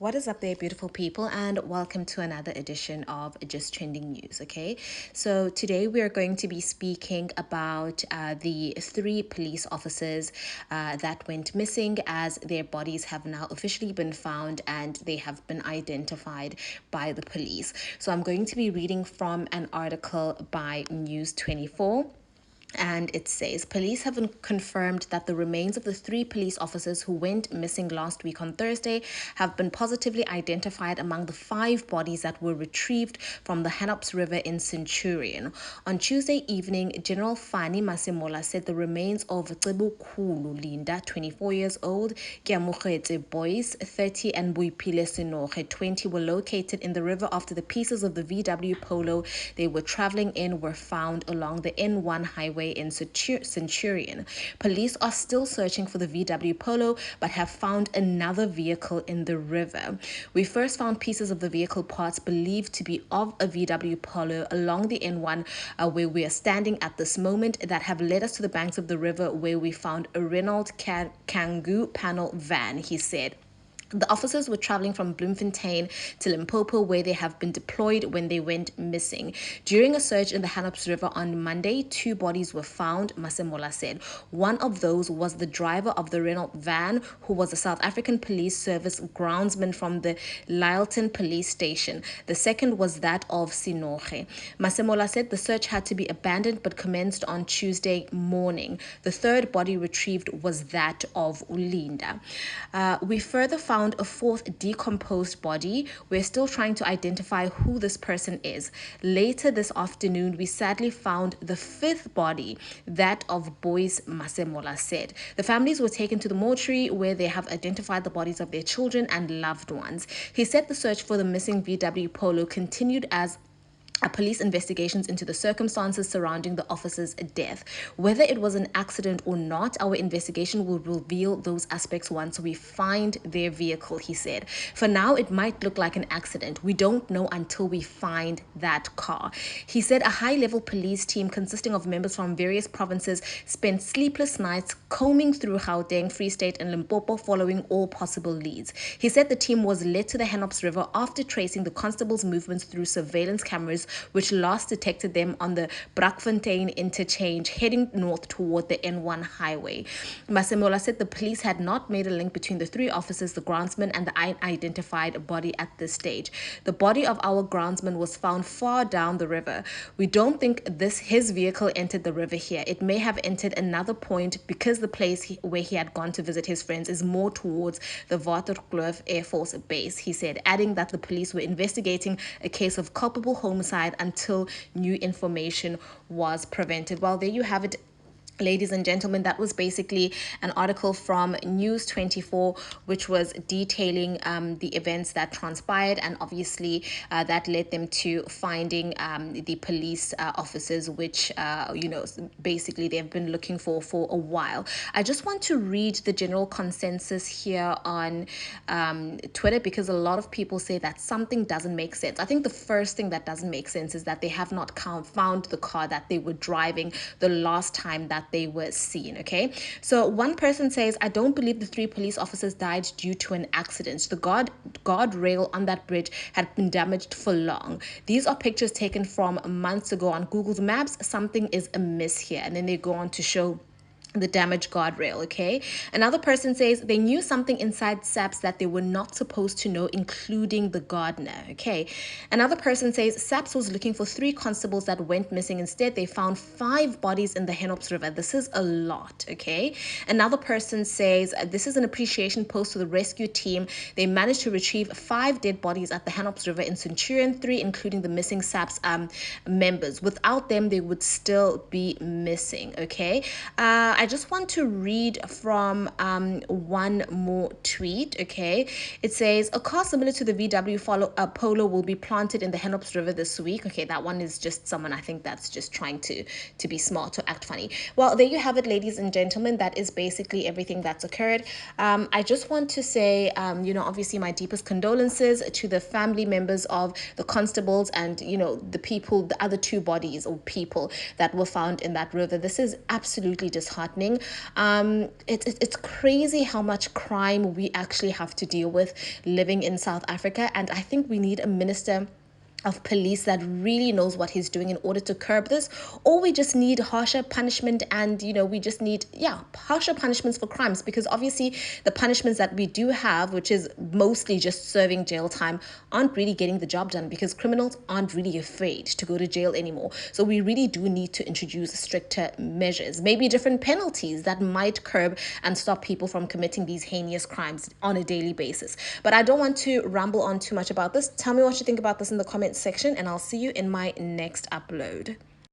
What is up there, beautiful people, and welcome to another edition of Just Trending News. Okay, so today we are going to be speaking about the three police officers that went missing, as their bodies have now officially been found and they have been identified by the police. So I'm going to be reading from an article by News 24. And it says, police have confirmed that the remains of the three police officers who went missing last week on Thursday have been positively identified among the 5 bodies that were retrieved from the Hennooes River in Centurion. On Tuesday evening, General Fani Masemola said the remains of Tsibu Kulu Linda, 24 years old, Kiamogetse Boyce, 30, and Buipile Sinoge, 20, were located in the river after the pieces of the VW Polo they were traveling in were found along the N1 highway in Centurion. Police are still searching for the VW Polo but have found another vehicle in the river. We first found pieces of the vehicle parts believed to be of a VW Polo along the N1 where we are standing at this moment that have led us to the banks of the river where we found a Renault Kangoo panel van, he said. The officers were traveling from Bloemfontein to Limpopo, where they have been deployed when they went missing. During a search in the Hennooes River on Monday, 2 bodies were found, Masemola said. One of those was the driver of the Renault van, who was a South African Police Service groundsman from the Lyleton Police Station. The second was that of Sinoge. Masemola said the search had to be abandoned but commenced on Tuesday morning. The third body retrieved was that of Ulinda. We further found a 4th decomposed body. We're still trying to identify who this person is. Later this afternoon, we sadly found the 5th body, that of Boyce, Masemola said. The families were taken to the mortuary where they have identified the bodies of their children and loved ones. He said the search for the missing VW Polo continued as police investigations into the circumstances surrounding the officer's death. Whether it was an accident or not, our investigation will reveal those aspects once we find their vehicle, he said. For now, it might look like an accident. We don't know until we find that car. He said a high-level police team consisting of members from various provinces spent sleepless nights combing through Gauteng, Free State, and Limpopo following all possible leads. He said the team was led to the Hennooes River after tracing the constables' movements through surveillance cameras, which last detected them on the Brakfontein interchange heading north toward the N1 highway. Masemola said the police had not made a link between the 3 officers, the groundsman, and the unidentified body at this stage. The body of our groundsman was found far down the river. We don't think his vehicle entered the river here. It may have entered another point because the place where he had gone to visit his friends is more towards the Waterkloof Air Force Base, he said, adding that the police were investigating a case of culpable homicide until new information was prevented. Well, there you have it, ladies and gentlemen. That was basically an article from News 24, which was detailing the events that transpired, and obviously that led them to finding the police officers, which basically they've been looking for a while. I just want to read the general consensus here on Twitter, because a lot of people say that something doesn't make sense. I think the first thing that doesn't make sense is that they have not found the car that they were driving the last time that they were seen. Okay, so one person says, I don't believe the 3 police officers died due to an accident. The guardrail on that bridge had been damaged for long. These are pictures taken from months ago on Google's Maps. Something is amiss here. And then they go on to show the damaged guardrail. Okay, another person says they knew something inside SAPS that they were not supposed to know, including the gardener. Okay, another person says SAPS was looking for 3 constables that went missing. Instead, they found 5 bodies in the Hennooes River. This is a lot. Okay, another person says this is an appreciation post to the rescue team. They managed to retrieve 5 dead bodies at the Hennooes River in Centurion, 3 including the missing SAPS members. Without them, they would still be missing. Okay, I just want to read from one more tweet. Okay, it says a car similar to the VW Polo will be planted in the Hennooes River this week. Okay, that one is just someone, I think, that's just trying to be smart, to act funny. Well, there you have it, ladies and gentlemen. That is basically everything that's occurred. I just want to say, obviously my deepest condolences to the family members of the constables and, the people, the other 2 bodies or people that were found in that river. This is absolutely disheartening. happening. It's crazy how much crime we actually have to deal with living in South Africa. And I think we need a minister of police that really knows what he's doing in order to curb this, or we just need harsher punishment. And we just need harsher punishments for crimes, because obviously the punishments that we do have, which is mostly just serving jail time, aren't really getting the job done, because criminals aren't really afraid to go to jail anymore. So we really do need to introduce stricter measures, maybe different penalties that might curb and stop people from committing these heinous crimes on a daily basis. But I don't want to ramble on too much about this. Tell me what you think about this in the comments section, and I'll see you in my next upload.